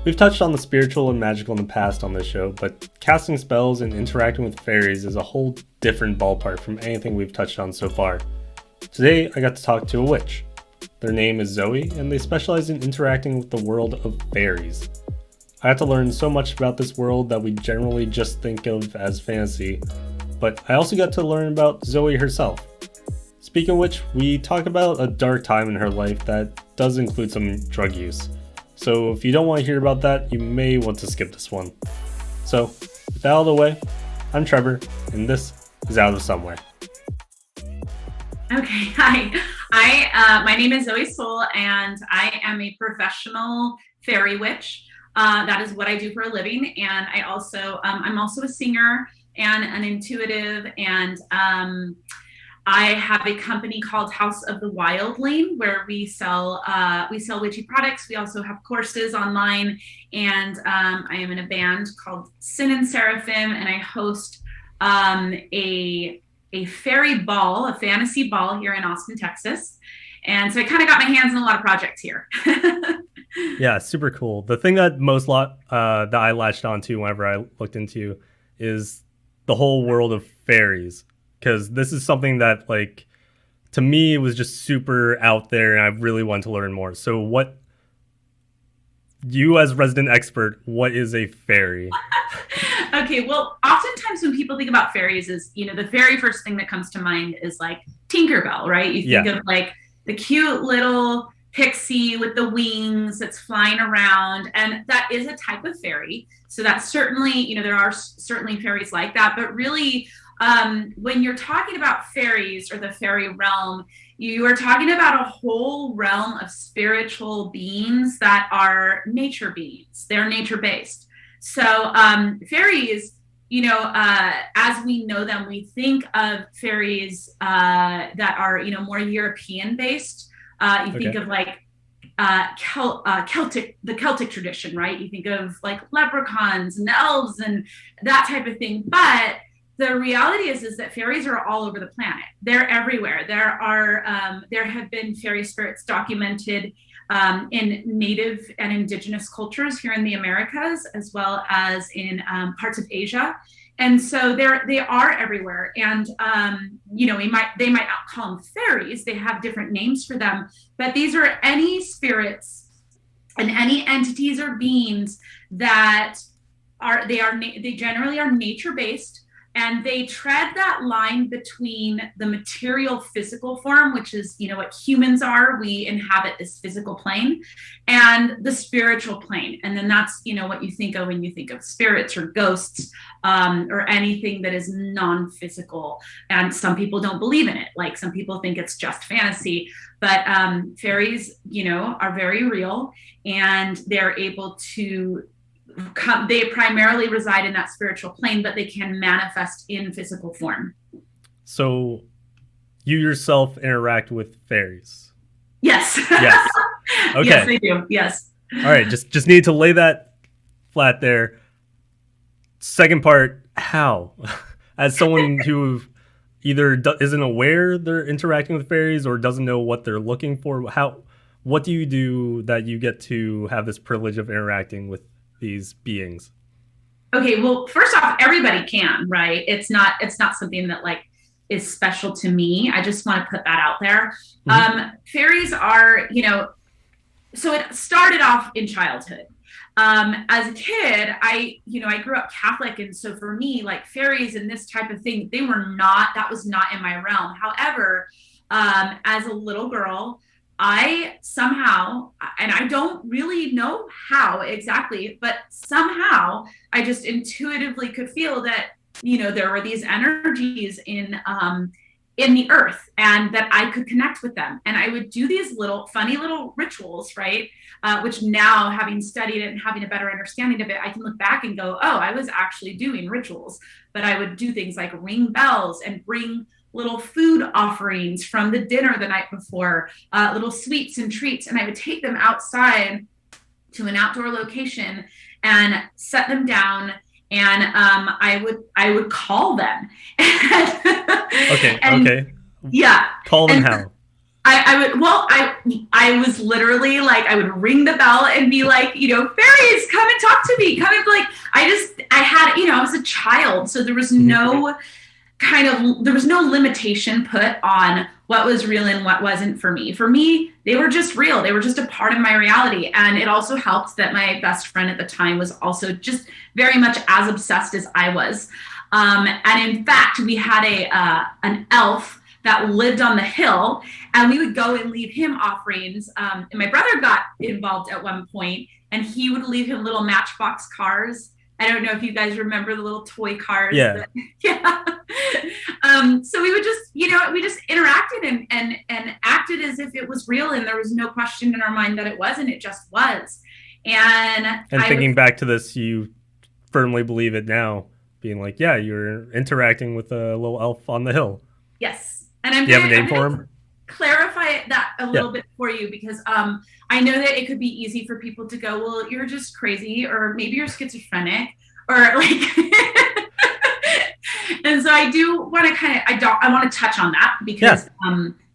We've touched on the spiritual and magical in the past on this show, but casting spells and interacting with fairies is a whole different ballpark from anything we've touched on so far. Today, I got to talk to a witch. Their name is Zoe, and they specialize in interacting with the world of fairies. I had to learn so much about this world that we generally just think of as fantasy, but I also got to learn about Zoe herself. Speaking of which, we talk about a dark time in her life that does include some drug use. So if you don't want to hear about that, you may want to skip this one. So, with that out of the way, I'm Trevor, and this is Out of Somewhere. Okay, hi. My name is Zoe Soul, and I am a professional fairy witch. That is what I do for a living, and I'm also a singer and an intuitive, and I have a company called House of the Wildling where we sell witchy products. We also have courses online, and I am in a band called Sin and Seraphim, and I host a fairy ball, a fantasy ball here in Austin, Texas. And so I kind of got my hands in a lot of projects here. Yeah, super cool. The thing that that I latched onto whenever I looked into is the whole world of fairies. Because this is something that, like, to me, it was just super out there, and I really wanted to learn more. So you as resident expert, what is a fairy? Okay, well, oftentimes when people think about fairies is, the very first thing that comes to mind is like Tinkerbell, right? You think of like the cute little pixie with the wings that's flying around, and that is a type of fairy. So that's certainly, there are certainly fairies like that, but really, when you're talking about fairies or the fairy realm, you are talking about a whole realm of spiritual beings that are nature beings. They're nature-based. So fairies, as we know them, we think of fairies that are, more European-based. Think of like the Celtic tradition, right? You think of like leprechauns and elves and that type of thing. But the reality is that fairies are all over the planet. They're everywhere. There have been fairy spirits documented in native and indigenous cultures here in the Americas, as well as in parts of Asia. And so they are everywhere. And they might not call them fairies. They have different names for them, but these are any spirits and any entities or beings that they generally are nature-based. And they tread that line between the material physical form, which is, what humans are. We inhabit this physical plane, and the spiritual plane. And then that's, what you think of when you think of spirits or ghosts or anything that is non-physical. And some people don't believe in it. Like some people think it's just fantasy. But fairies, are very real, and they're able to they primarily reside in that spiritual plane, but they can manifest in physical form. So you yourself interact with fairies? Yes. Yes. Okay. Yes, I do. Yes. All right. Just need to lay that flat there. Second part, how? As someone who either isn't aware they're interacting with fairies or doesn't know what they're looking for, what do you do that you get to have this privilege of interacting with these beings? Okay, well, first off, everybody can, right? It's not something that like is special to me. I just want to put that out there. Mm-hmm. Fairies are, so it started off in childhood. As a kid, I grew up Catholic, and so for me, like fairies and this type of thing, that was not in my realm. However, as a little girl, I somehow, and I don't really know how exactly, but somehow I just intuitively could feel that, there were these energies in the earth, and that I could connect with them. And I would do these funny little rituals, right? Which now, having studied it and having a better understanding of it, I can look back and go, oh, I was actually doing rituals. But I would do things like ring bells and bring little food offerings from the dinner the night before, little sweets and treats. And I would take them outside to an outdoor location and set them down. And I would call them. Okay. Yeah. Call them how? I was literally like, I would ring the bell and be like, fairies, come and talk to me. Come and like, I had, I was a child. So there was no there was no limitation put on what was real and what wasn't for me. For me, they were just real. They were just a part of my reality. And it also helped that my best friend at the time was also just very much as obsessed as I was. And in fact, we had an elf that lived on the hill, and we would go and leave him offerings. And my brother got involved at one point, and he would leave him little Matchbox cars. I don't know if you guys remember the little toy cars. Yeah. Yeah. So we would just, we just interacted and acted as if it was real, and there was no question in our mind that it wasn't. It just was. And thinking back to this, you firmly believe it now, being like, yeah, you're interacting with a little elf on the hill. Yes. And I'm Do you have a name for him? Clarify that a little bit for you, because I know that it could be easy for people to go, well, you're just crazy, or maybe you're schizophrenic, or like, and so I do want to I want to touch on that, because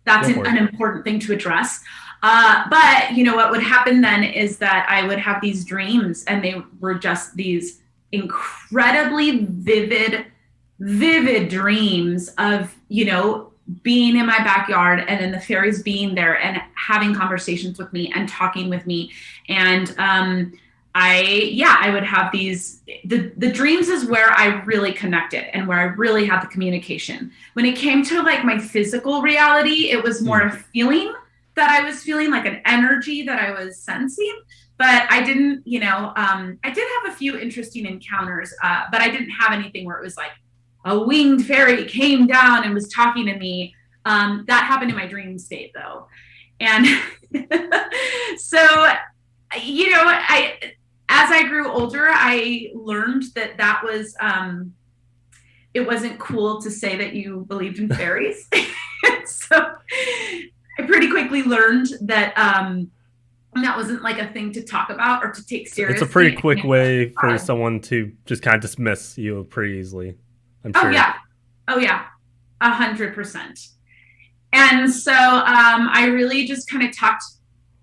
that's an important thing to address. But what would happen then is that I would have these dreams, and they were just these incredibly vivid dreams of, being in my backyard, and then the fairies being there and having conversations with me and talking with me. And I would have these, the dreams is where I really connected and where I really had the communication. When it came to like my physical reality, it was more a feeling that I was feeling, like an energy that I was sensing. But I didn't, I did have a few interesting encounters, but I didn't have anything where it was like a winged fairy came down and was talking to me. That happened in my dream state, though. And so, as I grew older, I learned that was, it wasn't cool to say that you believed in fairies. So I pretty quickly learned that that wasn't like a thing to talk about or to take seriously. It's a pretty quick way for someone to just kind of dismiss you pretty easily, I'm sure. Oh yeah, 100%. And so I really just kind of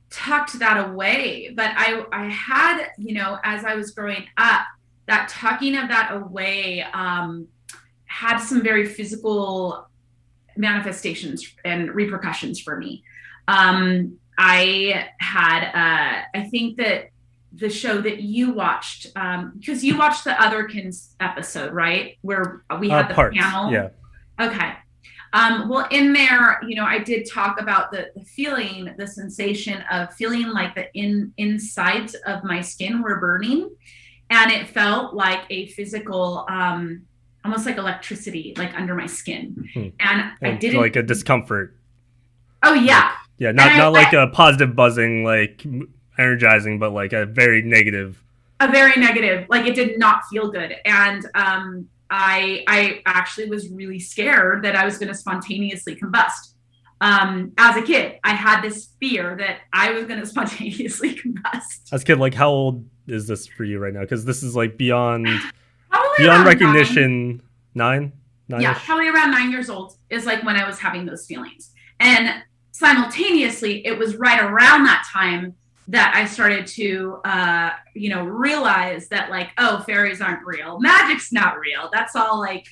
tucked that away. But I had, as I was growing up, that tucking of that away had some very physical manifestations and repercussions for me. I had, I think that the show that you watched, because you watched the Otherkins episode, right? Where we had the panel. Yeah. Okay. Well, in there, I did talk about the feeling, the sensation of feeling like the insides of my skin were burning, and it felt like a physical, almost like electricity, like under my skin. Mm-hmm. And I didn't like a discomfort. Oh yeah. Yeah, not like a positive buzzing, like energizing, but like a very negative. Like it did not feel good. And I actually was really scared that I was going to spontaneously combust. As a kid, I had this fear that I was going to spontaneously combust. As a kid, like how old is this for you right now? Because this is like beyond recognition. 9? Yeah, probably around 9 years old is like when I was having those feelings. And simultaneously, it was right around that time that I started to, realize that like, oh, fairies aren't real. Magic's not real. That's all like,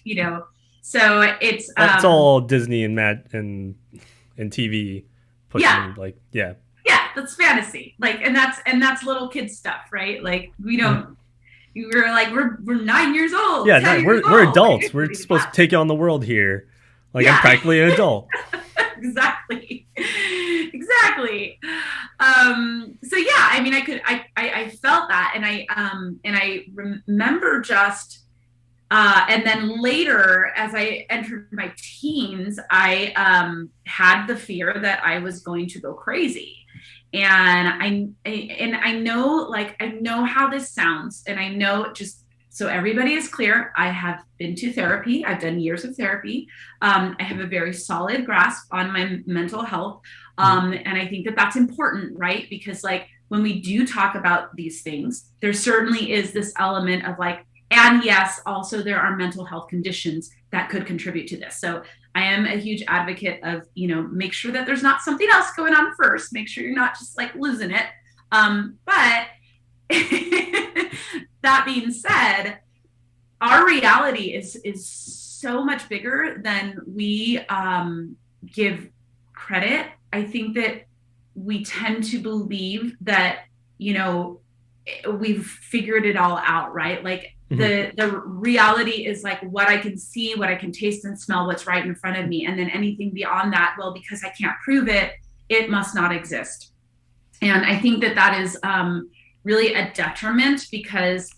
so it's. That's all Disney and TV pushing, like, yeah. Yeah, that's fantasy. Like, and that's little kid stuff, right? Like, we don't, we're like, we're 9 years old. Yeah, we're adults. We're supposed to take on the world here. Like, I'm practically an adult. Exactly. So yeah, I mean, I felt that, and I remember just, and then later, as I entered my teens, I had the fear that I was going to go crazy, and I know how this sounds, and I know, just so everybody is clear, I have been to therapy. I've done years of therapy. I have a very solid grasp on my mental health. And I think that that's important, right? Because like when we do talk about these things, there certainly is this element of like And yes, also there are mental health conditions that could contribute to this. So I am a huge advocate of, make sure that there's not something else going on first. Make sure you're not just like losing it. But that being said, our reality is so much bigger than we give credit. I think that we tend to believe that, we've figured it all out, right? Like the reality is like what I can see, what I can taste and smell, what's right in front of me. And then anything beyond that, well, because I can't prove it, it must not exist. And I think that is really a detriment, because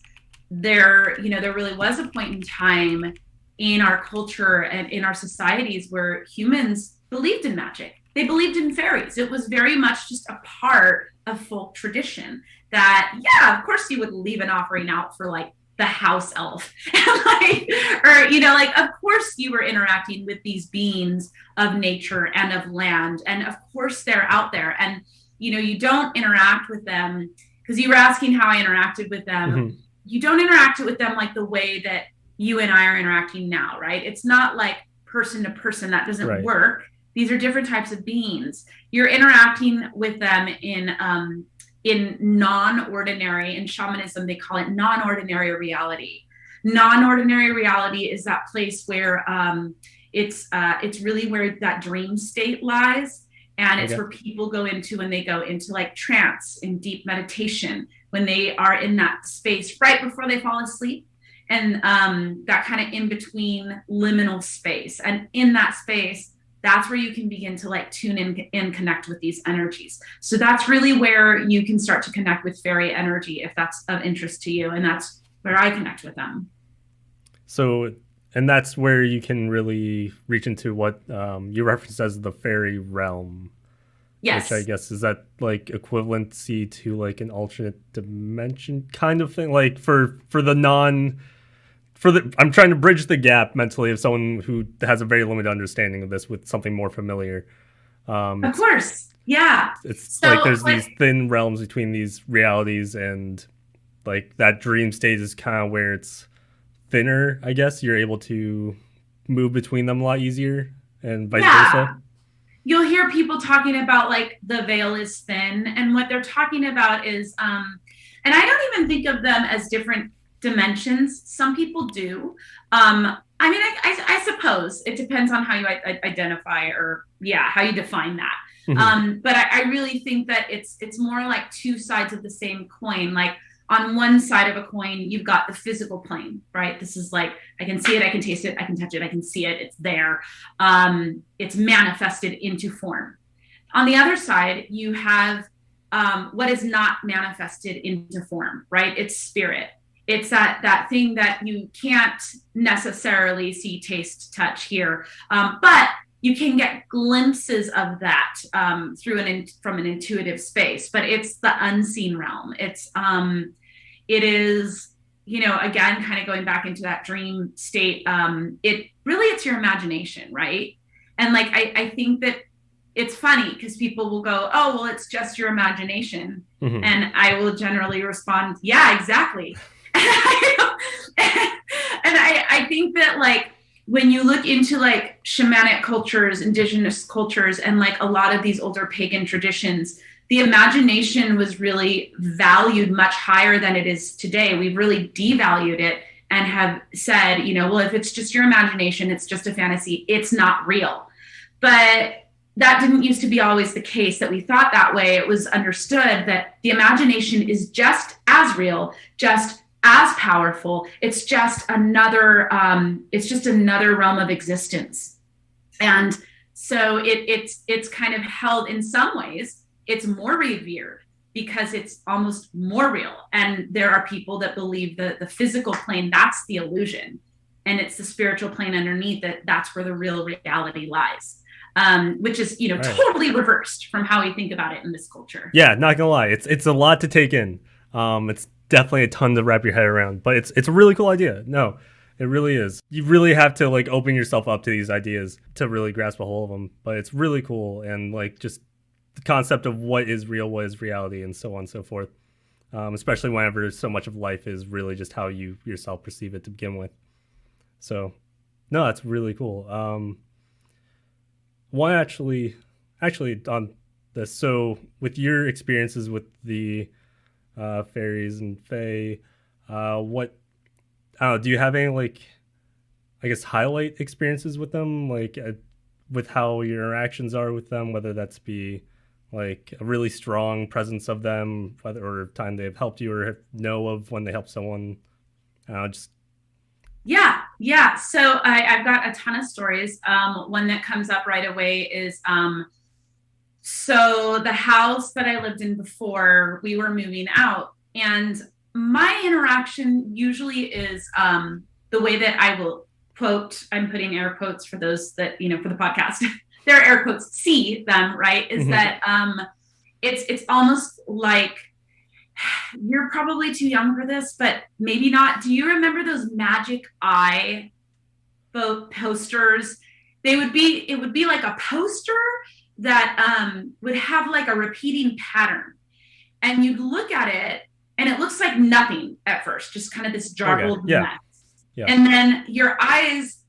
there really was a point in time in our culture and in our societies where humans believed in magic. They believed in fairies. It was very much just a part of folk tradition that, yeah, of course you would leave an offering out for like the house elf. Of course you were interacting with these beings of nature and of land. And of course they're out there. And, you don't interact with them, because you were asking how I interacted with them. You don't interact with them like the way that you and I are interacting now, right? It's not like person to person. That doesn't work. These are different types of beings. You're interacting with them in non-ordinary, in shamanism, they call it non-ordinary reality. Non-ordinary reality is that place where it's really where that dream state lies. And it's where people go into when they go into like trance and deep meditation, when they are in that space right before they fall asleep. And that kind of in between liminal space. And in that space, that's where you can begin to like tune in and connect with these energies. So that's really where you can start to connect with fairy energy, if that's of interest to you. And that's where I connect with them. So, and that's where you can really reach into what you referenced as the fairy realm. Yes. Which I guess is that like equivalency to like an alternate dimension kind of thing, like I'm trying to bridge the gap mentally of someone who has a very limited understanding of this with something more familiar. Of course. Yeah. It's so, like there's these thin realms between these realities, and like that dream state is kind of where it's thinner, I guess. You're able to move between them a lot easier, and vice versa. You'll hear people talking about like the veil is thin, and what they're talking about is, and I don't even think of them as different dimensions. Some people do. I suppose it depends on how you identify, or how you define that. But I really think that it's more like two sides of the same coin. Like on one side of a coin, you've got the physical plane, right? This is like, I can see it, I can taste it, I can touch it, I can see it, it's there. It's manifested into form. On the other side, you have what is not manifested into form, right? It's spirit. It's that thing that you can't necessarily see, taste, touch, hear, but you can get glimpses of that from an intuitive space. But it's the unseen realm. It is, again, kind of going back into that dream state. It's your imagination, right? And like I think that it's funny because people will go, "Oh, well, it's just your imagination," and I will generally respond, "Yeah, exactly." And I think that like when you look into like shamanic cultures, indigenous cultures, and like a lot of these older pagan traditions, the imagination was really valued much higher than it is today. We've really devalued it and have said, well, if it's just your imagination, it's just a fantasy, it's not real. But that didn't used to be always the case, that we thought that way. It was understood that the imagination is just as real, just as powerful. It's just another realm of existence. And so it's kind of held in some ways, it's more revered because it's almost more real. And there are people that believe that the physical plane, that's the illusion. And it's the spiritual plane underneath that's where the real reality lies. Which is, totally reversed from how we think about it in this culture. Yeah, not gonna lie. It's a lot to take in. It's definitely a ton to wrap your head around, but it's a really cool idea. No, it really is. You really have to like open yourself up to these ideas to really grasp a hold of them, but it's really cool. And like just the concept of what is real, what is reality, and so on and so forth. especially whenever so much of life is really just how you yourself perceive it to begin with. So, no, that's really cool. One actually on this. So, with your experiences with the fairies and fae, what I don't know, do you have any like I guess highlight experiences with them, like with how your interactions are with them, whether that's be like a really strong presence of them, whether or time they've helped you or know of when they help someone. Just Yeah. So I've got a ton of stories. One that comes up right away is so the house that I lived in before we were moving out, and my interaction usually is the way that I will quote, I'm putting air quotes for those that, you know, for the podcast, there are air quotes, see them, right? Is that it's almost like, you're probably too young for this, but maybe not. Do you remember those magic eye posters? It would be like a poster that would have like a repeating pattern, and you'd look at it and it looks like nothing at first, just kind of this jarbled mess. Yeah. And then your eyes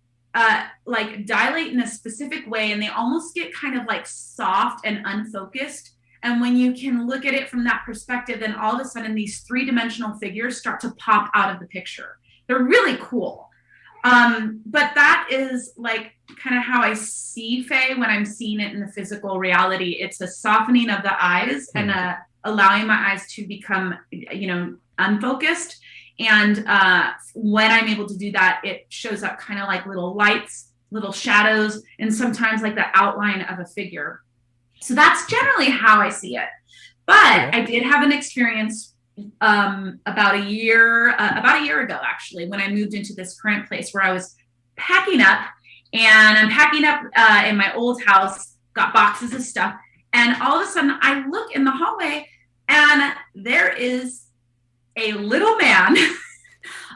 like dilate in a specific way, and they almost get kind of like soft and unfocused. And when you can look at it from that perspective, then all of a sudden these three-dimensional figures start to pop out of the picture. They're really cool. But that is like kind of how I see fae when I'm seeing it in the physical reality. It's a softening of the eyes and allowing my eyes to become, you know, unfocused. And when I'm able to do that, it shows up kind of like little lights, little shadows, and sometimes like the outline of a figure. So that's generally how I see it. But I did have an experience about a year ago, actually, when I moved into this current place where I was packing up, and I'm packing up in my old house, got boxes of stuff. And all of a sudden I look in the hallway and there is a little man,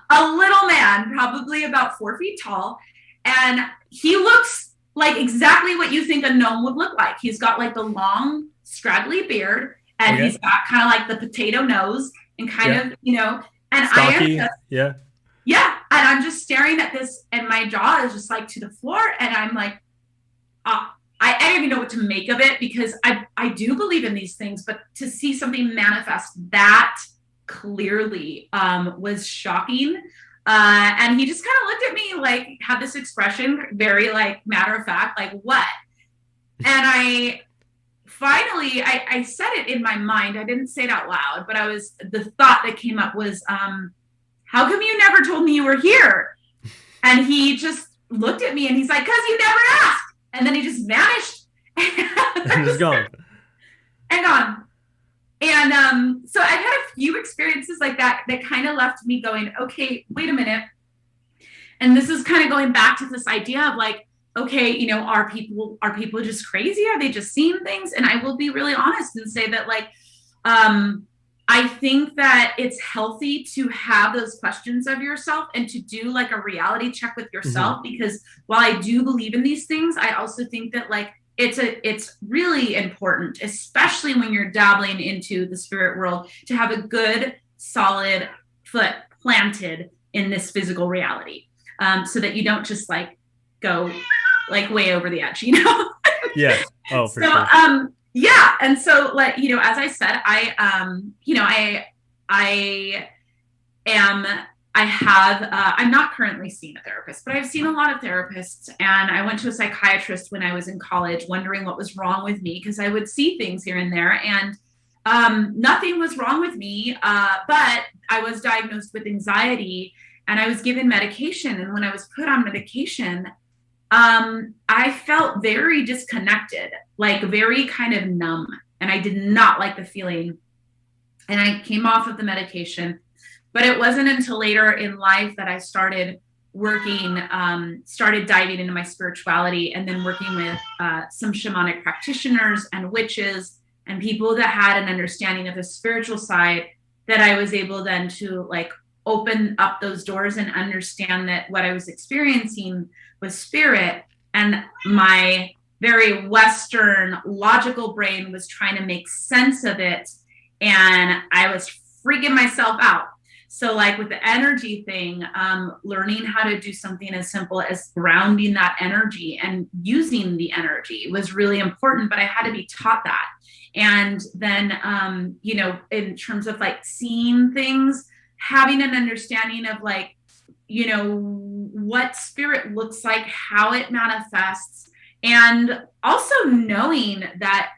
probably about 4 feet tall. And he looks like exactly what you think a gnome would look like. He's got like the long, scraggly beard, and he's got kind of like the potato nose and kind of, you know, and stocky. And I'm just staring at this, and my jaw is just like to the floor. And I'm like, I don't even know what to make of it, because I do believe in these things, but to see something manifest that clearly was shocking. And he just kind of looked at me, like, had this expression, very like matter of fact, like, what? And I finally said it in my mind. I didn't say it out loud, but the thought that came up was, how come you never told me you were here? And he just looked at me and he's like, 'cause you never asked. And then he just vanished. And he's gone. And gone. And so I've had a few experiences like that kind of left me going, okay, wait a minute. And this is kind of going back to this idea of like, okay, you know, are people just crazy? Are they just seeing things? And I will be really honest and say that, like, I think that it's healthy to have those questions of yourself and to do like a reality check with yourself, because while I do believe in these things, I also think that like it's really important, especially when you're dabbling into the spirit world, to have a good, solid foot planted in this physical reality, so that you don't just like go like way over the edge, you know? Yeah. Oh, for sure. Yeah. And so, like, you know, as I said, I'm not currently seeing a therapist, but I've seen a lot of therapists, and I went to a psychiatrist when I was in college, wondering what was wrong with me, because I would see things here and there, and nothing was wrong with me, but I was diagnosed with anxiety, and I was given medication. And when I was put on medication, I felt very disconnected, like very kind of numb, and I did not like the feeling. And I came off of the medication, but it wasn't until later in life that I started diving into my spirituality, and then working with some shamanic practitioners and witches and people that had an understanding of the spiritual side, that I was able then to like open up those doors and understand that what I was experiencing was spirit, and my very Western logical brain was trying to make sense of it. And I was freaking myself out. So like with the energy thing, learning how to do something as simple as grounding that energy and using the energy was really important, but I had to be taught that. And then, you know, in terms of like seeing things, having an understanding of like, you know, what spirit looks like, how it manifests, and also knowing that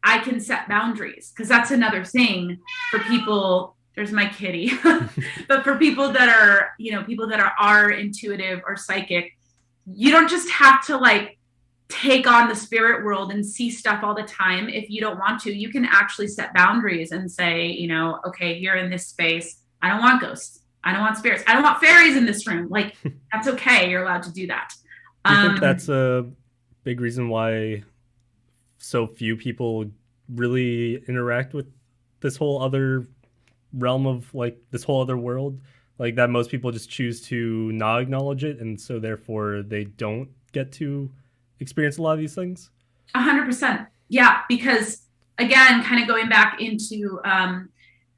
I can set boundaries, because that's another thing for people. There's my kitty. But for people that are, you know, people that are intuitive or psychic, you don't just have to like take on the spirit world and see stuff all the time. If you don't want to, you can actually set boundaries and say, you know, okay, you're in this space. I don't want ghosts. I don't want spirits. I don't want fairies in this room. Like, that's okay. You're allowed to do that. Do you think that's a big reason why so few people really interact with this whole other realm of like this whole other world, like that most people just choose to not acknowledge it, and so therefore they don't get to experience a lot of these things? 100%. Yeah, because again, kind of going back into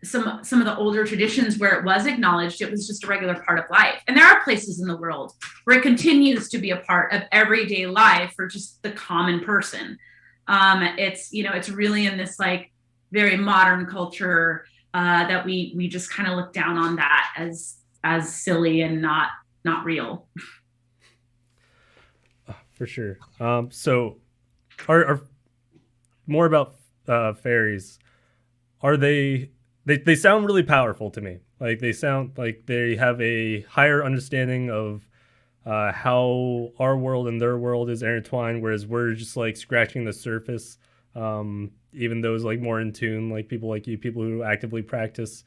some of the older traditions where it was acknowledged, it was just a regular part of life. And there are places in the world where it continues to be a part of everyday life for just the common person. It's, you know, it's really in this like very modern culture that we just kind of look down on that as silly and not real. For sure. So are more about fairies. Are they sound really powerful to me. Like they sound like they have a higher understanding of how our world and their world is intertwined, whereas we're just like scratching the surface. Even those like more in tune, like people like you, people who actively practice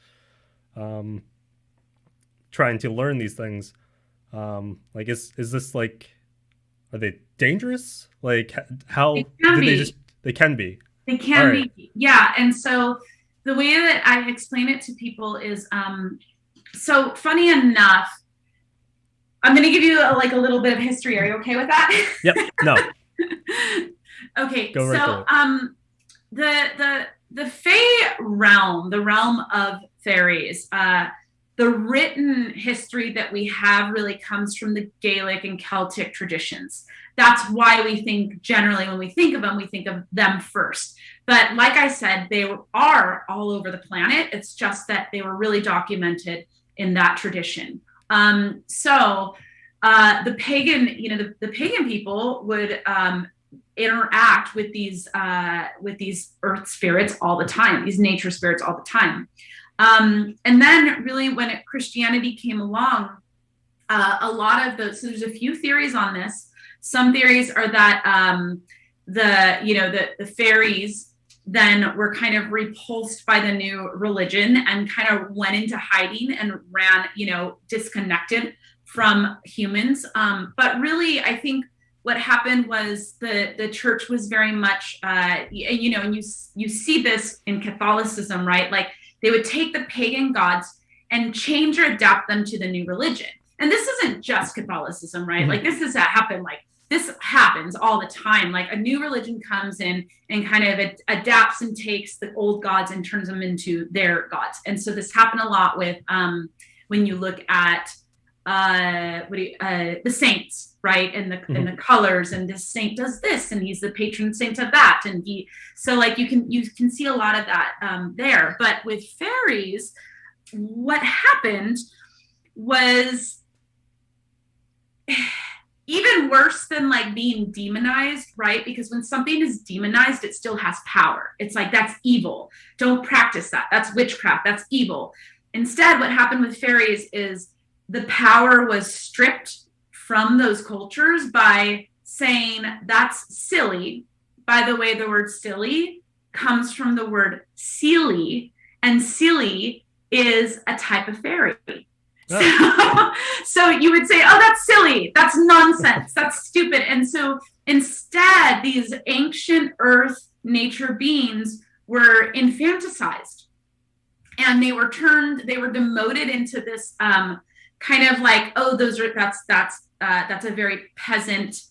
trying to learn these things. Like is this like, are they dangerous? Like how they can be. They can be. Yeah. And so the way that I explain it to people is, so funny enough, I'm going to give you a little bit of history. Are you okay with that? Yep. No. Okay. Go right so, the Fae realm, the realm of fairies, the written history that we have really comes from the Gaelic and Celtic traditions. That's why we think generally when we think of them first. But like I said, they are all over the planet. It's just that they were really documented in that tradition. So the pagan, the pagan people would interact with these earth spirits all the time, these nature spirits all the time. And then really when Christianity came along, a lot of so there's a few theories on this. Some theories are that the fairies then were kind of repulsed by the new religion and kind of went into hiding and ran, disconnected from humans. But really, I think what happened was the church was very much, and you see this in Catholicism, right? Like they would take the pagan gods and change or adapt them to the new religion. And this isn't just Catholicism, right? Like this happens all the time. Like a new religion comes in and kind of adapts and takes the old gods and turns them into their gods. And so this happened a lot with when you look at the saints, right? And the colors, and this saint does this, and he's the patron saint of that, and you can see a lot of that there. But with fairies, what happened was even worse than like being demonized, right? Because when something is demonized, it still has power. It's like, that's evil. Don't practice that. That's witchcraft. That's evil. Instead, what happened with fairies is the power was stripped from those cultures by saying that's silly. By the way, the word silly comes from the word silly, and silly is a type of fairy. So you would say, oh, that's silly. That's nonsense. That's stupid. And so instead, these ancient earth nature beings were infanticized, and they were demoted into this kind of like, oh, that's a very peasant,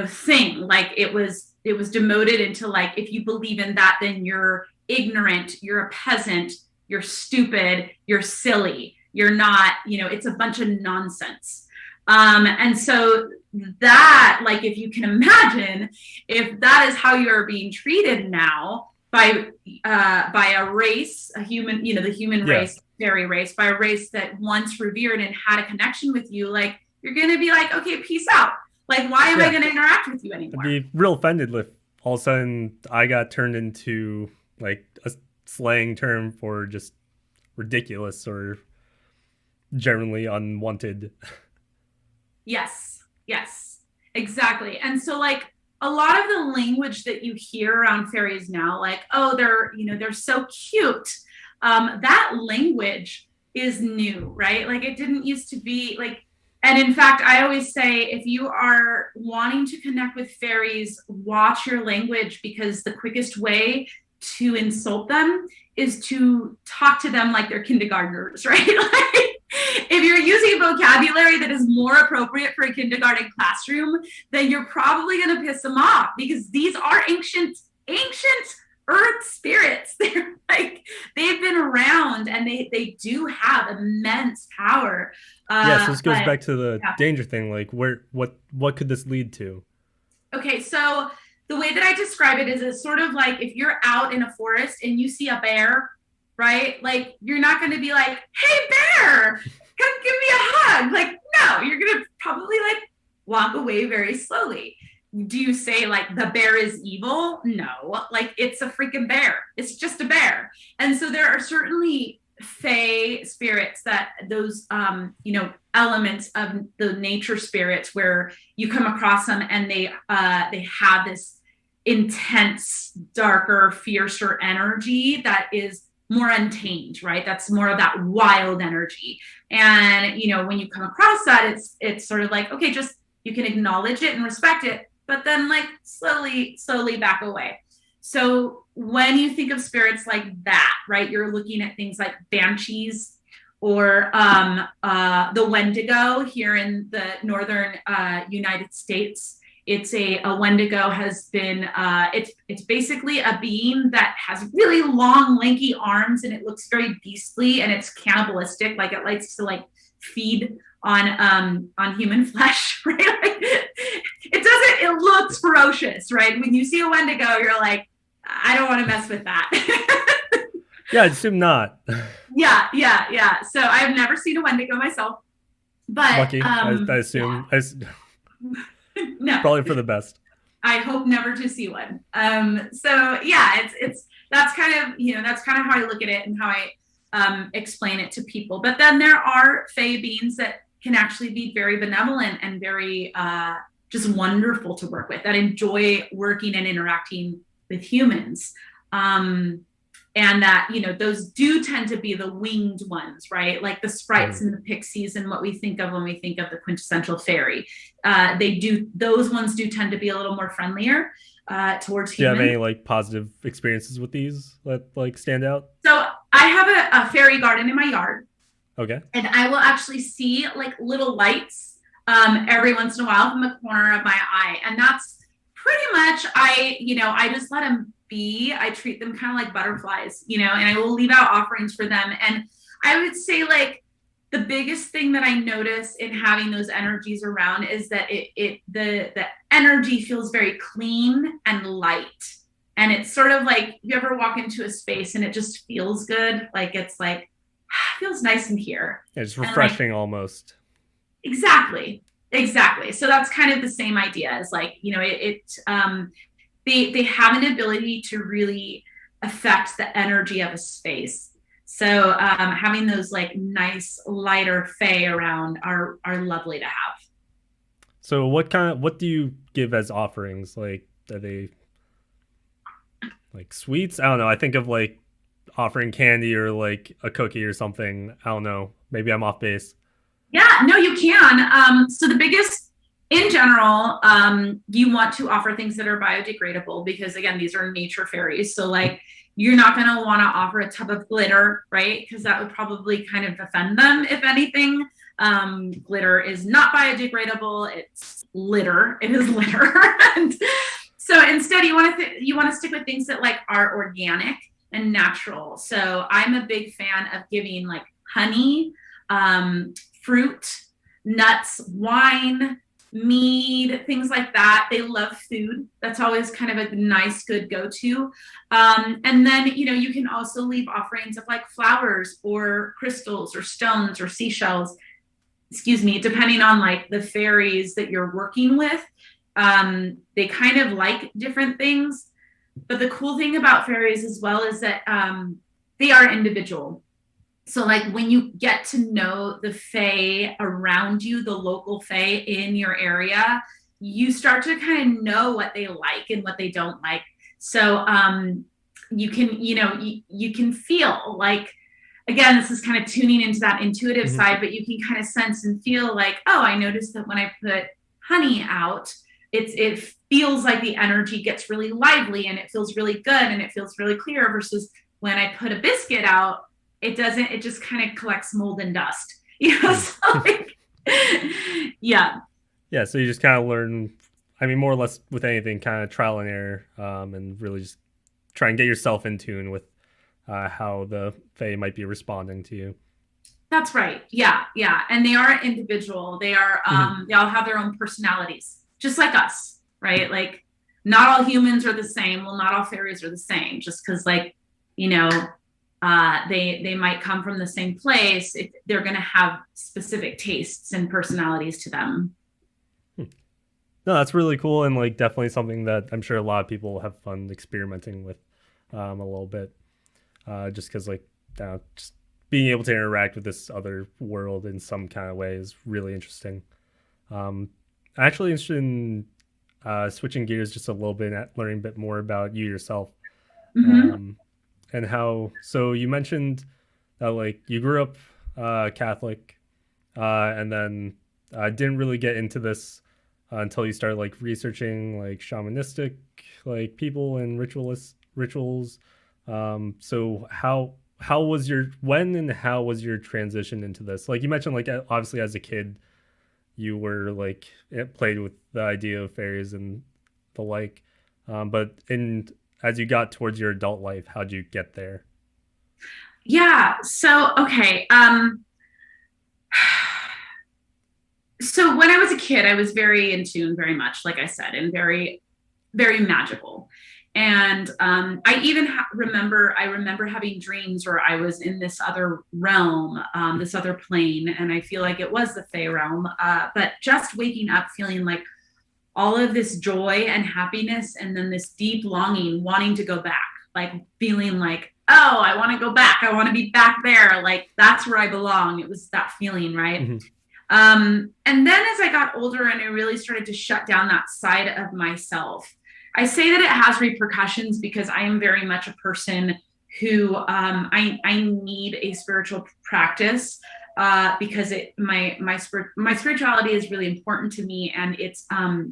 thing. Like it was demoted into like, if you believe in that, then you're ignorant, you're a peasant, you're stupid, you're silly, you're not, it's a bunch of nonsense. And so that, like, if you can imagine, if that is how you're being treated now by a race, a human, the human race, fairy race, by a race that once revered and had a connection with you, like, you're going to be like, okay, peace out. Like, why am I going to interact with you anymore? I'd be real offended if all of a sudden I got turned into like a slang term for just ridiculous or generally unwanted. Yes, exactly. And so, like, a lot of the language that you hear around fairies now, like, oh, they're so cute. That language is new, right? Like, it didn't used to be like, and in fact, I always say, if you are wanting to connect with fairies, watch your language, because the quickest way to insult them is to talk to them like they're kindergartners, right? Like, if you're using vocabulary that is more appropriate for a kindergarten classroom, then you're probably going to piss them off, because these are ancient earth spirits. They're like, they've been around, and they do have immense power. So this goes back to the danger thing. Like, what could this lead to? Okay, so the way that I describe it is, it's sort of like if you're out in a forest and you see a bear, right? Like, you're not going to be like, hey, bear, come give me a hug. Like, no, you're going to probably like walk away very slowly. Do you say like the bear is evil? No, like, it's a freaking bear. It's just a bear. And so there are certainly fae spirits, that those, elements of the nature spirits, where you come across them and they have this intense, darker, fiercer energy that is more untamed, right? That's more of that wild energy. And, when you come across that, it's sort of like, okay, just, you can acknowledge it and respect it, but then like slowly back away. So when you think of spirits like that, right, you're looking at things like banshees, or the Wendigo here in the northern United States. It's a Wendigo has been, it's basically a being that has really long, lanky arms, and it looks very beastly, and it's cannibalistic. Like, it likes to like feed on human flesh, right? Like, it looks ferocious, right? When you see a Wendigo, you're like, I don't want to mess with that. Yeah, I'd assume not. Yeah. So I've never seen a Wendigo myself, but lucky. I assume. Yeah. No, probably for the best. I hope never to see one. So yeah, it's that's kind of how I look at it and how I explain it to people. But then there are fae beings that can actually be very benevolent and very just wonderful to work with, that enjoy working and interacting with humans. And that, those do tend to be the winged ones, right? Like the sprites and the pixies, and what we think of when we think of the quintessential fairy. Those ones do tend to be a little more friendlier towards humans. Do you have any like positive experiences with these that like stand out? So I have a fairy garden in my yard. Okay. And I will actually see like little lights every once in a while from the corner of my eye. And that's pretty much, I just let them be. I treat them kind of like butterflies, and I will leave out offerings for them. And I would say, like, the biggest thing that I notice in having those energies around is that the energy feels very clean and light. And it's sort of like, you ever walk into a space and it just feels good? Like, it's like, feels nice in here. It's refreshing, like, almost. Exactly. So that's kind of the same idea as, like, they have an ability to really affect the energy of a space. So having those like nice lighter fae around are lovely to have. So what do you give as offerings? Like, are they like sweets? I don't know. I think of like offering candy or like a cookie or something. I don't know. Maybe I'm off base. Yeah, no, you can. So the biggest, in general, you want to offer things that are biodegradable, because again, these are nature fairies. So like, you're not going to want to offer a tub of glitter, right? Because that would probably kind of offend them, if anything. Glitter is not biodegradable. It's litter. It is litter. And so instead, you want to stick with things that like are organic. and natural. So I'm a big fan of giving like honey, fruit, nuts, wine, mead, things like that. They love food. That's always kind of a nice, good go-to. And then, you can also leave offerings of like flowers or crystals or stones or seashells, excuse me, depending on like the fairies that you're working with. They kind of like different things. But the cool thing about fairies as well is that they are individual. So like when you get to know the fae around you, the local fae in your area, you start to kind of know what they like and what they don't like. So you can, you can feel like, again, this is kind of tuning into that intuitive side, but you can kind of sense and feel like, oh, I noticed that when I put honey out, it feels like the energy gets really lively and it feels really good and it feels really clear, versus when I put a biscuit out, it doesn't, it just kind of collects mold and dust, so like, yeah. Yeah, so you just kind of learn, I mean, more or less with anything, kind of trial and error, and really just try and get yourself in tune with how the fae might be responding to you. That's right. Yeah, yeah. And they are individual. They are, they all have their own personalities, just like us, right? Like, not all humans are the same. Well, not all fairies are the same, just because, like, they might come from the same place. They're going to have specific tastes and personalities to them. No, that's really cool, and like definitely something that I'm sure a lot of people have fun experimenting with a little bit, just because like just being able to interact with this other world in some kind of way is really interesting. Actually interested in switching gears just a little bit and learning a bit more about you yourself. And how, so you mentioned that like you grew up Catholic, and then didn't really get into this until you started like researching like shamanistic like people and rituals. So how was your, when and how was your transition into this? Like you mentioned, like obviously as a kid you were like, it played with the idea of fairies and the like, but as you got towards your adult life, how'd you get there? Yeah. So, okay. So when I was a kid, I was very in tune, very much, like I said, and very, very magical. And I even remember having dreams where I was in this other realm, this other plane, and I feel like it was the Fae realm. But just waking up feeling like all of this joy and happiness, and then this deep longing, wanting to go back, like feeling like, oh, I want to go back. I want to be back there. Like that's where I belong. It was that feeling, right? And then as I got older and I really started to shut down that side of myself, I say that it has repercussions because I am very much a person who I need a spiritual practice because my spirituality is really important to me, and it's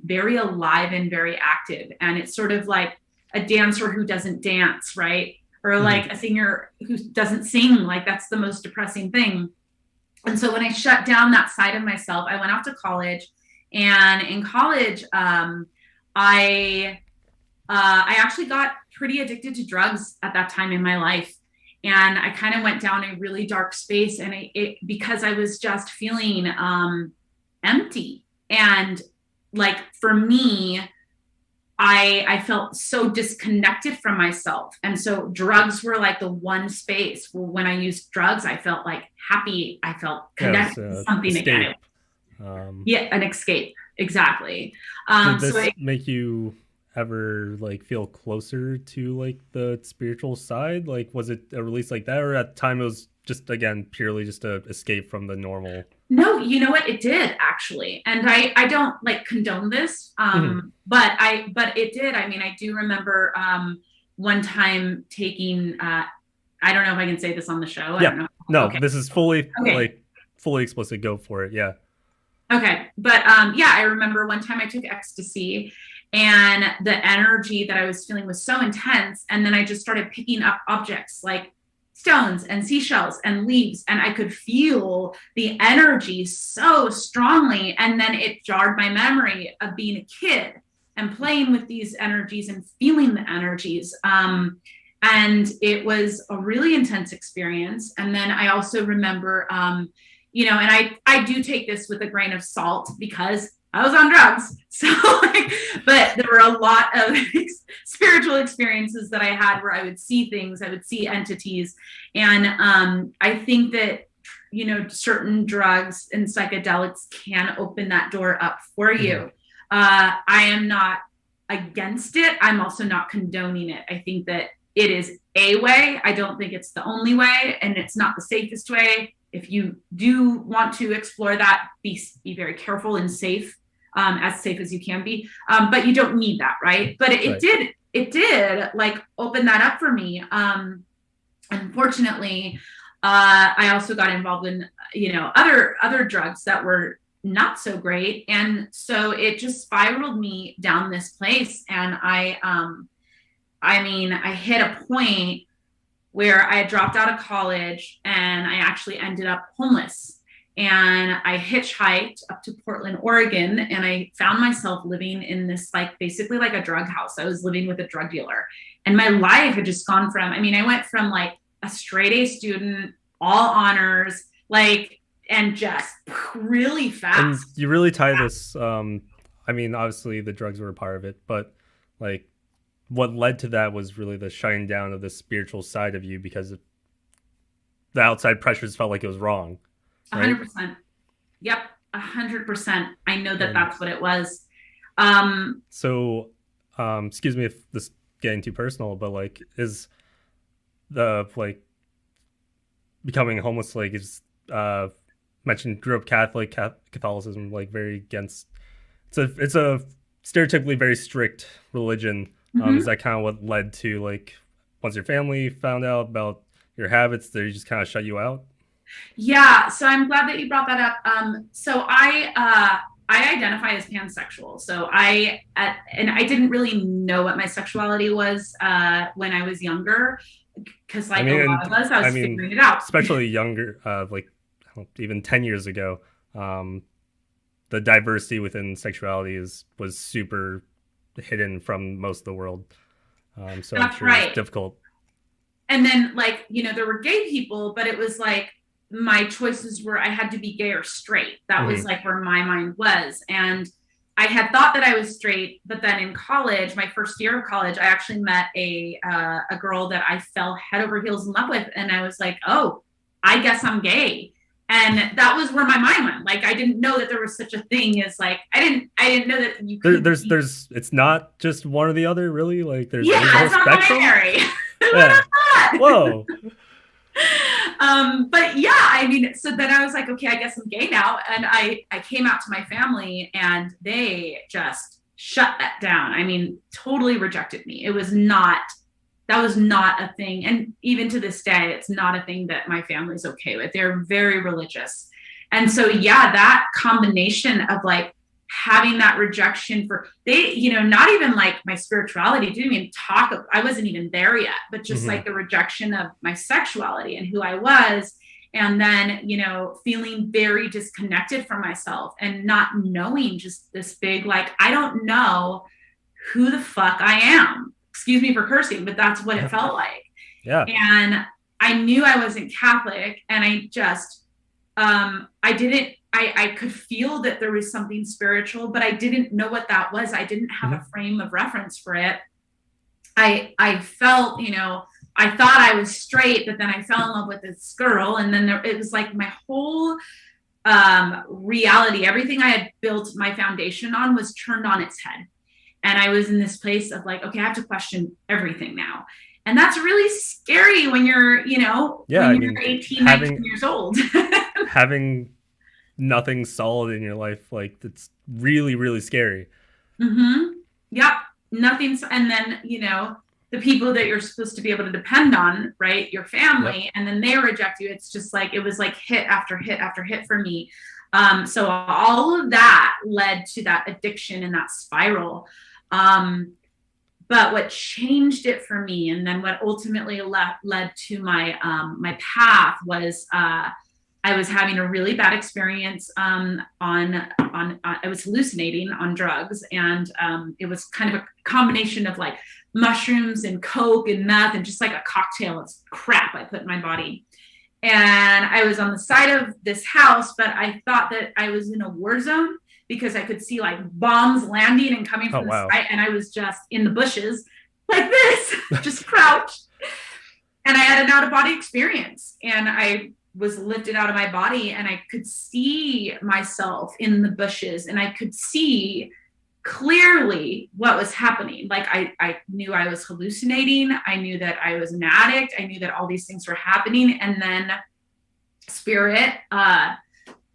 very alive and very active, and it's sort of like a dancer who doesn't dance, right? Or like a singer who doesn't sing. Like that's the most depressing thing. And so when I shut down that side of myself, I went off to college, and in college, I actually got pretty addicted to drugs at that time in my life. And I kind of went down a really dark space, and because I was just feeling empty. And like for me, I felt so disconnected from myself. And so drugs were like the one space where when I used drugs, I felt like happy. I felt connected to something escape. Again. Yeah, an escape. Exactly. Did this make you ever like feel closer to like the spiritual side? Like was it a release like that, or at the time it was just, again, purely just to escape from the normal? No, you know what? It did actually. And I don't like condone this, but it did. I mean, I do remember one time taking, I don't know if I can say this on the show. I don't know. No, okay. This is fully fully explicit. Go for it. Yeah. Okay. But yeah, I remember one time I took ecstasy, and the energy that I was feeling was so intense. And then I just started picking up objects like stones and seashells and leaves, and I could feel the energy so strongly. And then it jarred my memory of being a kid and playing with these energies and feeling the energies. And it was a really intense experience. And then I also remember, you know, and I do take this with a grain of salt because I was on drugs. So, like, but there were a lot of spiritual experiences that I had where I would see things, I would see entities. And I think that, you know, certain drugs and psychedelics can open that door up for you. I am not against it. I'm also not condoning it. I think that it is a way. I don't think it's the only way, and it's not the safest way. If you do want to explore that, be very careful and safe, as safe as you can be. But you don't need that, right? But it did like open that up for me. Unfortunately, I also got involved in, you know, other drugs that were not so great, and so it just spiraled me down this place. And I mean, I hit a point where I had dropped out of college and I actually ended up homeless. And I hitchhiked up to Portland, Oregon, and I found myself living in this, like, basically like a drug house. I was living with a drug dealer. And my life had just gone from, I mean, I went from like a straight A student, all honors, like, and just really fast. And you really tie this, I mean, obviously the drugs were a part of it, but like, what led to that was really the shutting down of the spiritual side of you because the outside pressures felt like it was wrong. Right? 100%. Yep. 100%. I know that that's what it was. So, excuse me if this is getting too personal, but like, is the, like, becoming homeless, like, is, mentioned grew up Catholic, Catholicism, like, very against, it's a stereotypically very strict religion. Is that kind of what led to, like, once your family found out about your habits, they just kind of shut you out? Yeah, so I'm glad that you brought that up. So I identify as pansexual. So and I didn't really know what my sexuality was when I was younger, because like a lot of us, I was figuring it out. Especially younger, like even 10 years ago, the diversity within sexuality was super hidden from most of the world. So I'm sure it's difficult. And then, like, you know, there were gay people, but it was like my choices were I had to be gay or straight. That was like where my mind was. And I had thought that I was straight, but then in college, my first year of college, I actually met a girl that I fell head over heels in love with. And I was like, oh, I guess I'm gay. And that was where my mind went. Like, I didn't know that there was such a thing as, like, I didn't know that you could. There's it's not just one or the other, really. Like, there's a whole spectrum. Yeah. Whoa. But yeah, I mean, so then I was like, okay, I guess I'm gay now. And I came out to my family and they just shut that down. I mean, totally rejected me. That was not a thing. And even to this day, it's not a thing that my family's okay with. They're very religious. And so, yeah, that combination of like having that rejection you know, not even like my spirituality, didn't even talk, I wasn't even there yet, but just like the rejection of my sexuality and who I was. And then, you know, feeling very disconnected from myself and not knowing, just this big, like, I don't know who the fuck I am. Excuse me for cursing, but that's what it felt like. Yeah. And I knew I wasn't Catholic, and I just, I could feel that there was something spiritual, but I didn't know what that was. I didn't have a frame of reference for it. I felt, you know, I thought I was straight, but then I fell in love with this girl. And then it was like my whole reality, everything I had built my foundation on was turned on its head. And I was in this place of like, okay, I have to question everything now. And that's really scary when you're, you know, when you're 18, 19 years old. Having nothing solid in your life, like, that's really, really scary. Yep. Nothing's, and then, you know, the people that you're supposed to be able to depend on, right? Your family, and then they reject you. It's just like, it was like hit after hit after hit for me. So all of that led to that addiction and that spiral. But what changed it for me, and then what ultimately led to my my path was I I was having a really bad experience I was hallucinating on drugs, and it was kind of a combination of like mushrooms and coke and meth and just like a cocktail of crap I put in my body. And I was on the side of this house, but I thought that I was in a war zone because I could see like bombs landing and coming from the side, and I was just in the bushes like this, just crouched. And I had an out of body experience, and I was lifted out of my body, and I could see myself in the bushes, and I could see clearly what was happening. Like I knew I was hallucinating. I knew that I was an addict. I knew that all these things were happening. And then spirit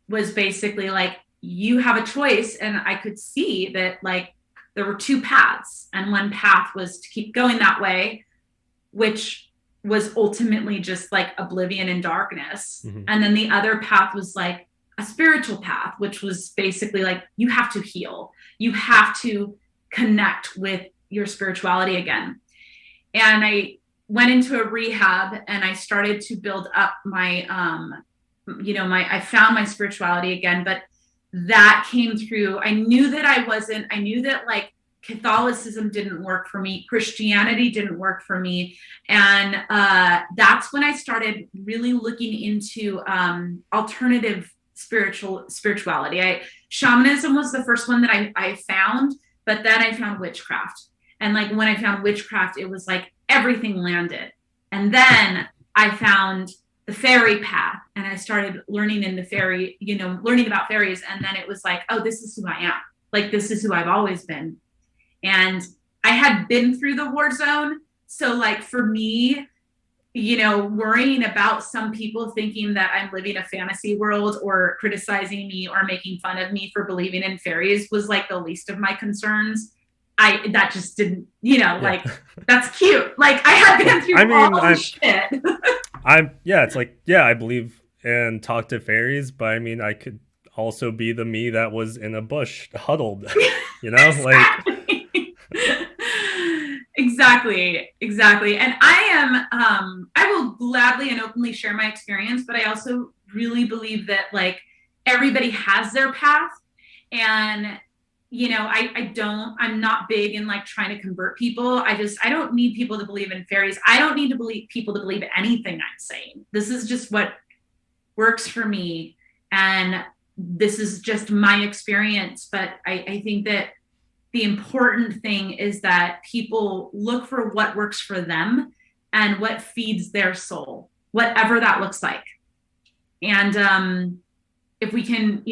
was basically like, you have a choice. And I could see that like there were two paths, and one path was to keep going that way, which was ultimately just like oblivion and darkness. Mm-hmm. And then the other path was like a spiritual path, which was basically like, you have to heal. You have to connect with your spirituality again. And I went into a rehab, and I started to build up my, I found my spirituality again, but that came through. I knew that like Catholicism didn't work for me. Christianity didn't work for me. And that's when I started really looking into alternative spirituality. Shamanism was the first one that I found, but then I found witchcraft. And like when I found witchcraft, it was like everything landed. And then I found the fairy path, and I started learning about fairies. And then it was like, oh, this is who I am. Like, this is who I've always been. And I had been through the war zone. So like for me, worrying about some people thinking that I'm living a fantasy world or criticizing me or making fun of me for believing in fairies was like the least of my concerns. That just didn't, like, that's cute. Like I had been through all this shit. It's like, I believe and talk to fairies, but I mean, I could also be the me that was in a bush huddled, Exactly. And I will gladly and openly share my experience, but I also really believe that like everybody has their path. And, I'm not big in like trying to convert people. I don't need people to believe in fairies. I don't need people to believe anything I'm saying. This is just what works for me. And this is just my experience. But I think that the important thing is that people look for what works for them and what feeds their soul, whatever that looks like. And if we can,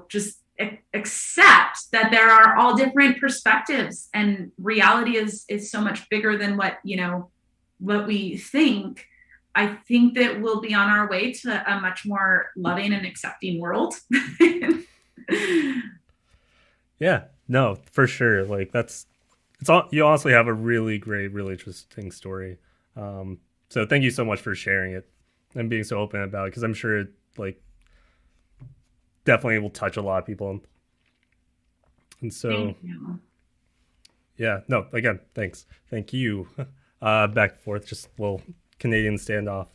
just accept that there are all different perspectives, and reality is so much bigger than what we think, I think that we'll be on our way to a much more loving and accepting world. Yeah, no, for sure. Like you honestly have a really great, really interesting story. So thank you so much for sharing it and being so open about it, because I'm sure it like definitely will touch a lot of people. And so, yeah, no, again, thanks. Thank you. Back and forth, just a little Canadian standoff.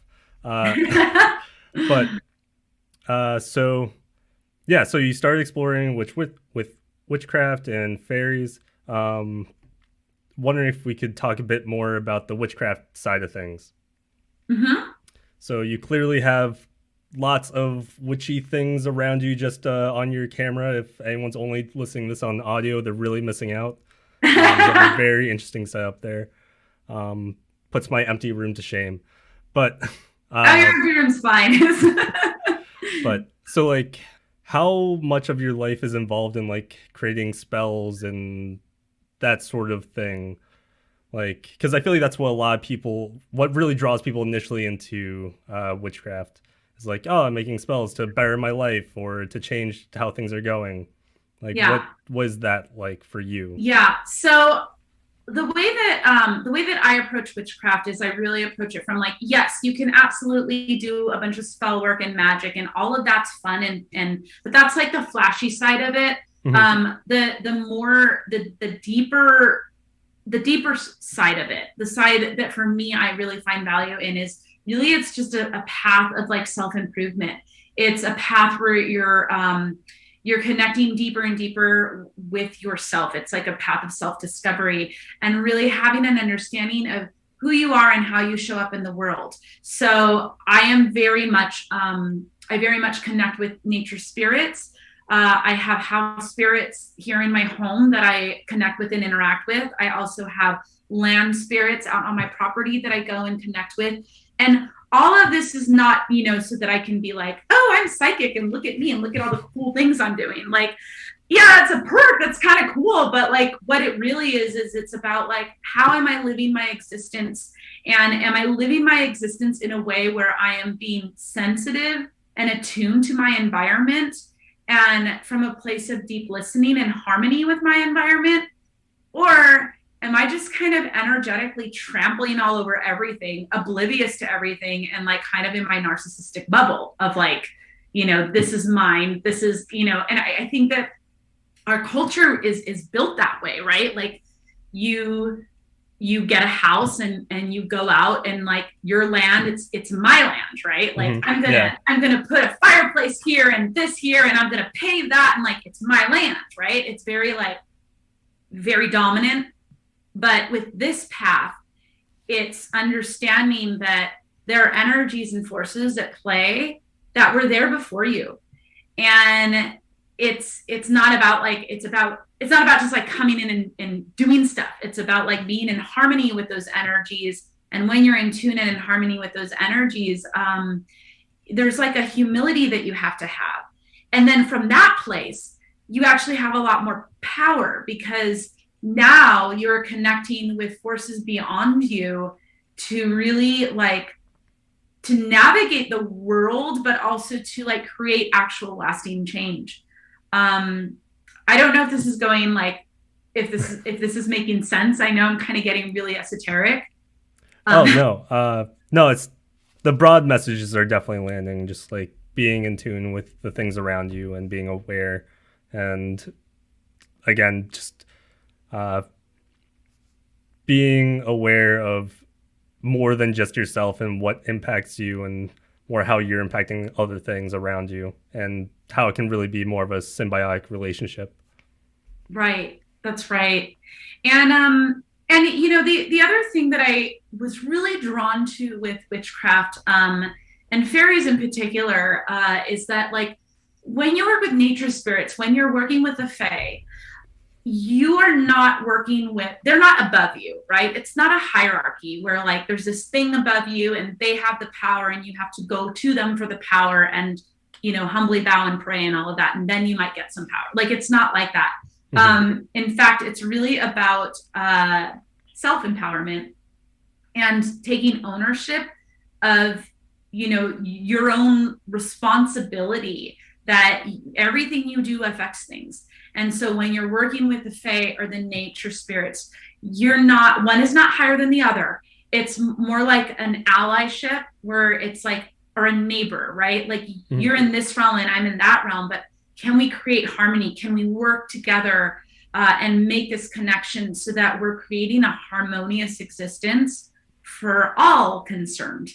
So you started exploring with witchcraft and fairies. Wondering if we could talk a bit more about the witchcraft side of things. Mm-hmm. So you clearly have lots of witchy things around you just on your camera. If anyone's only listening to this on audio, they're really missing out. You have a very interesting setup there. Puts my empty room to shame. But your room's fine. But so like, how much of your life is involved in like creating spells and that sort of thing? Like, because I feel like that's what really draws people initially into witchcraft. It's like, oh, I'm making spells to better my life or to change how things are going. Like, what was that like for you? Yeah. So the way that I approach witchcraft is I really approach it from like, yes, you can absolutely do a bunch of spell work and magic and all of that's fun but that's like the flashy side of it. Mm-hmm. The deeper side of it, the side that for me I really find value in, is really it's just a path of like self-improvement. It's a path where you're connecting deeper and deeper with yourself. It's like a path of self-discovery and really having an understanding of who you are and how you show up in the world. So I am very much I very much connect with nature spirits. I have house spirits here in my home that I connect with and interact with. I also have land spirits out on my property that I go and connect with. And all of this is not, so that I can be like, oh, I'm psychic and look at me and look at all the cool things I'm doing. Like, yeah, it's a perk. That's kind of cool. But like what it really is it's about like, how am I living my existence? And am I living my existence in a way where I am being sensitive and attuned to my environment and from a place of deep listening and harmony with my environment? Or am I just kind of energetically trampling all over everything, oblivious to everything, and like kind of in my narcissistic bubble of like, this is mine, this is, and I think that our culture is built that way, right? Like you get a house and you go out and like your land, it's my land, right? Like I'm gonna put a fireplace here and this here and I'm gonna pave that and like it's my land, right? It's very like very dominant. But with this path, it's understanding that there are energies and forces at play that were there before you. And it's not about like, it's not about just like coming in and doing stuff. It's about like being in harmony with those energies. And when you're in tune and in harmony with those energies, there's like a humility that you have to have. And then from that place, you actually have a lot more power because now you're connecting with forces beyond you to really like to navigate the world, but also to like create actual lasting change. I don't know if this is going like if this is making sense. I know I'm kind of getting really esoteric. No, it's the broad messages are definitely landing, just like being in tune with the things around you and being aware, and again just being aware of more than just yourself and what impacts you and more how you're impacting other things around you and how it can really be more of a symbiotic relationship. Right. That's right. And the other thing that I was really drawn to with witchcraft, and fairies in particular, is that like when you work with nature spirits, when you're working with the fae, you are not working with, they're not above you, right? It's not a hierarchy where like there's this thing above you and they have the power and you have to go to them for the power and, humbly bow and pray and all of that. And then you might get some power. Like, it's not like that. Mm-hmm. In fact, it's really about self-empowerment and taking ownership of, your own responsibility that everything you do affects things. And so when you're working with the fae or the nature spirits, one is not higher than the other. It's more like an allyship where it's like, or a neighbor, right? Like you're in this realm and I'm in that realm, but can we create harmony? Can we work together and make this connection so that we're creating a harmonious existence for all concerned?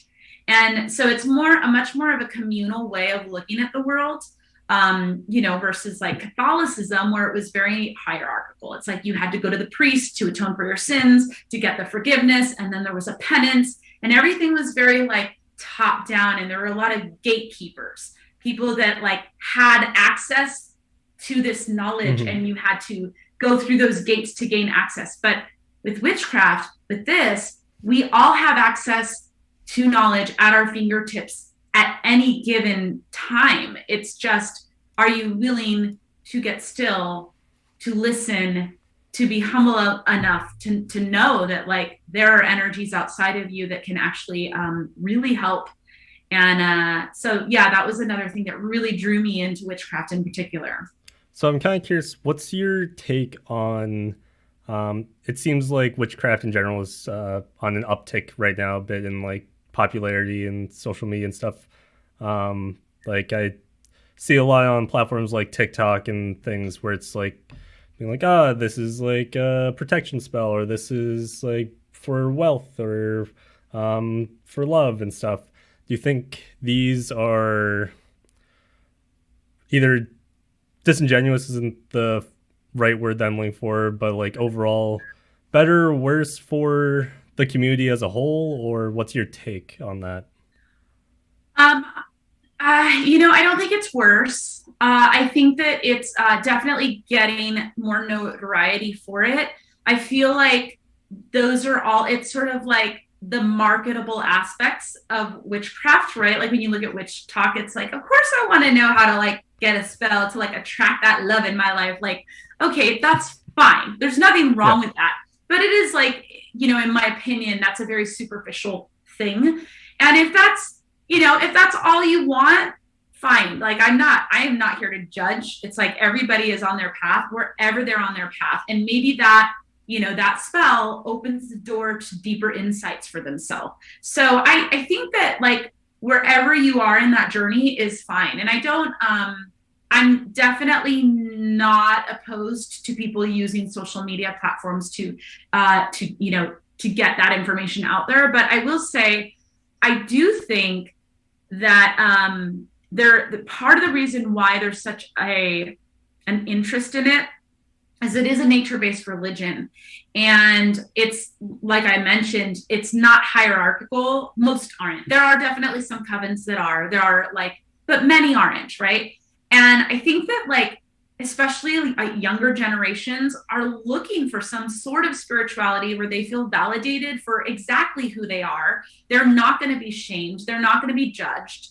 And so it's a much more of a communal way of looking at the world. Versus like Catholicism, where it was very hierarchical. It's like you had to go to the priest to atone for your sins, to get the forgiveness, and then there was a penance, and everything was very like top down, and there were a lot of gatekeepers, people that like had access to this knowledge, and you had to go through those gates to gain access. But with witchcraft, with this, we all have access to knowledge at our fingertips at any given time. It's just, are you willing to get still, to listen, to be humble enough to know that like there are energies outside of you that can actually really help. And so, yeah, that was another thing that really drew me into witchcraft in particular. So I'm kind of curious, what's your take on, it seems like witchcraft in general is on an uptick right now, a bit in like popularity and social media and stuff. Like I see a lot on platforms like TikTok and things where it's like being like, this is like a protection spell, or this is like for wealth or for love and stuff. Do you think these are either disingenuous isn't the right word that I'm looking for, but like overall better or worse for the community as a whole, or what's your take on that? Um, I don't think it's worse. I think that it's definitely getting more notoriety for it. I feel like those are all, it's sort of like the marketable aspects of witchcraft, right? Like when you look at witch talk, it's like, of course I want to know how to like get a spell to like attract that love in my life. Like, okay, that's fine. There's nothing wrong Yeah. with that. But it is like, in my opinion, that's a very superficial thing. And if that's all you want, fine. Like I am not here to judge. It's like everybody is on their path, wherever they're on their path. And maybe that spell opens the door to deeper insights for themselves. So I think that like wherever you are in that journey is fine. And I'm definitely not opposed to people using social media platforms to get that information out there. But I will say, I do think that part of the reason why there's such an interest in it is it is a nature-based religion, and it's like I mentioned, it's not hierarchical. Most aren't. There are definitely some covens that are. There are but many aren't, right? And I think that especially younger generations are looking for some sort of spirituality where they feel validated for exactly who they are. They're not going to be shamed. They're not going to be judged.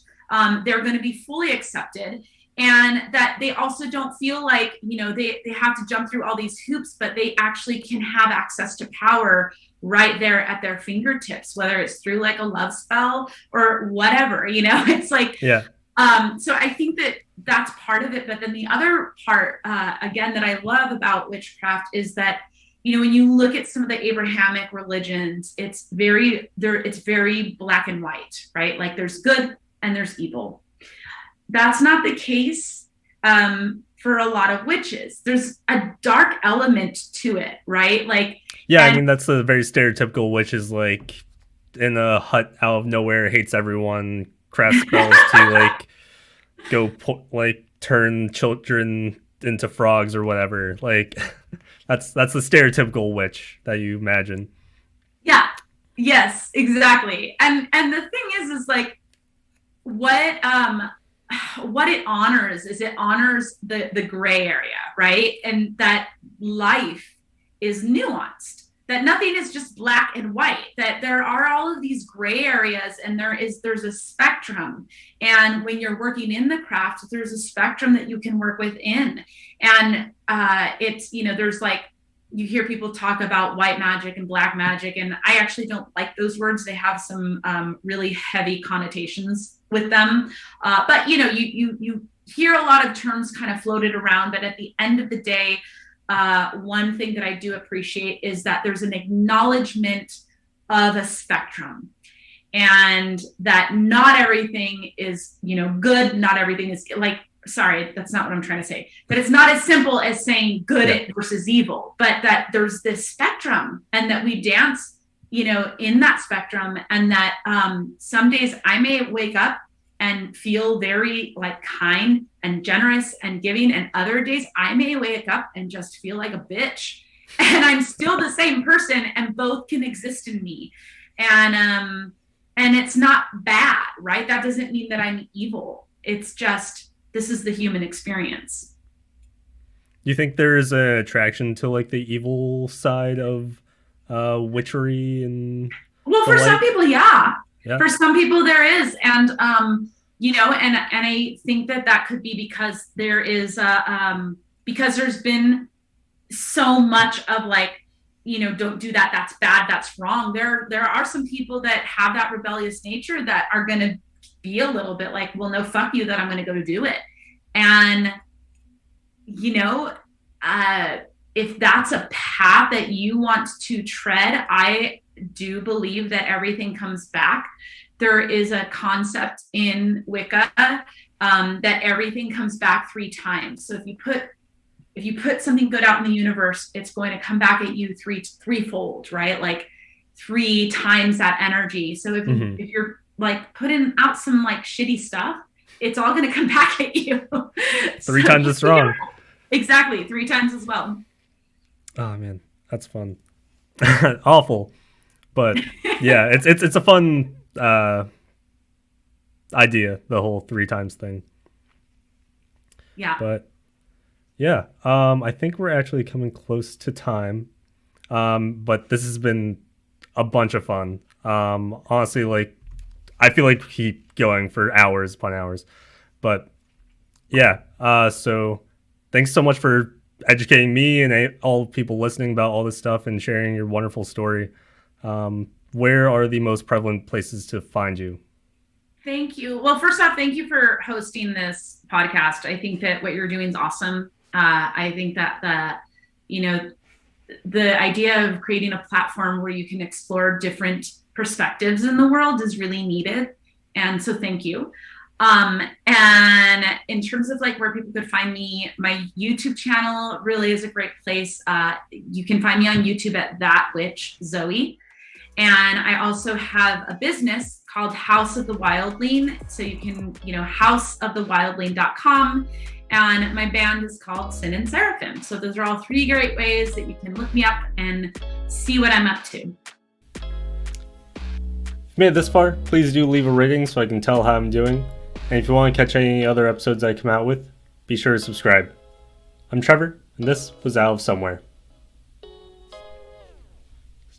They're going to be fully accepted. And that they also don't feel like, they have to jump through all these hoops, but they actually can have access to power right there at their fingertips, whether it's through like a love spell or whatever, it's like, Yeah. So I think that that's part of it. But then the other part, again, that I love about witchcraft is that, when you look at some of the Abrahamic religions, it's very black and white, right? Like there's good and there's evil. That's not the case for a lot of witches. There's a dark element to it, right? Yeah, I mean that's the very stereotypical witch is like in a hut out of nowhere, hates everyone, crafts spells to turn children into frogs or whatever. Like that's the stereotypical witch that you imagine. Yeah. Yes, exactly. And the thing is like what it honors is it honors the gray area, right? And that life is nuanced, that nothing is just black and white, that there are all of these gray areas, and there's a spectrum. And when you're working in the craft, there's a spectrum that you can work within. And it's, there's you hear people talk about white magic and black magic, and I actually don't like those words. They have some really heavy connotations with them. But you hear a lot of terms kind of floated around, but at the end of the day, one thing that I do appreciate is that there's an acknowledgement of a spectrum, and that not everything is, good. Not everything is sorry, that's not what I'm trying to say, but it's not as simple as saying good versus evil, but that there's this spectrum, and that we dance, in that spectrum. And that some days I may wake up and feel very kind and generous and giving, and other days I may wake up and just feel like a bitch, and I'm still the same person, and both can exist in me. And it's not bad, right? That doesn't mean that I'm evil. It's just, this is the human experience. You think there is an attraction to the evil side of witchery and for some people, yeah. Yeah. For some people there is. And and I think that could be because there is because there's been so much of don't do that, that's bad, that's wrong. There are some people that have that rebellious nature that are going to be a little bit well, no, fuck you, that I'm going to go do it. And if that's a path that you want to tread, I do believe that everything comes back. There is a concept in Wicca that everything comes back 3 times. So if you put something good out in the universe, it's going to come back at you threefold, right? 3 times that energy. So if you're putting out some shitty stuff, it's all going to come back at you. Three times as strong. Exactly, 3 times as well. Oh man, that's fun. Awful, but yeah, it's a fun idea, the whole 3 times thing. Yeah. But yeah, I think we're actually coming close to time. But this has been a bunch of fun. Honestly, like I feel like we keep going for hours upon hours. But yeah, so thanks so much for educating me and all people listening about all this stuff and sharing your wonderful story. Where are the most prevalent places to find you? Thank you. Well, first off, thank you for hosting this podcast. I think that what you're doing is awesome. I think that the idea of creating a platform where you can explore different perspectives in the world is really needed. And so thank you. And in terms of like where people could find me, my YouTube channel really is a great place. You can find me on YouTube at That Witch Zoe. And I also have a business called House of the Wildling. So you can, houseofthewildling.com. And my band is called Sin and Seraphim. So those are all 3 great ways that you can look me up and see what I'm up to. If you made it this far, please do leave a rating so I can tell how I'm doing. And if you want to catch any other episodes I come out with, be sure to subscribe. I'm Trevor, and this was Out of Somewhere.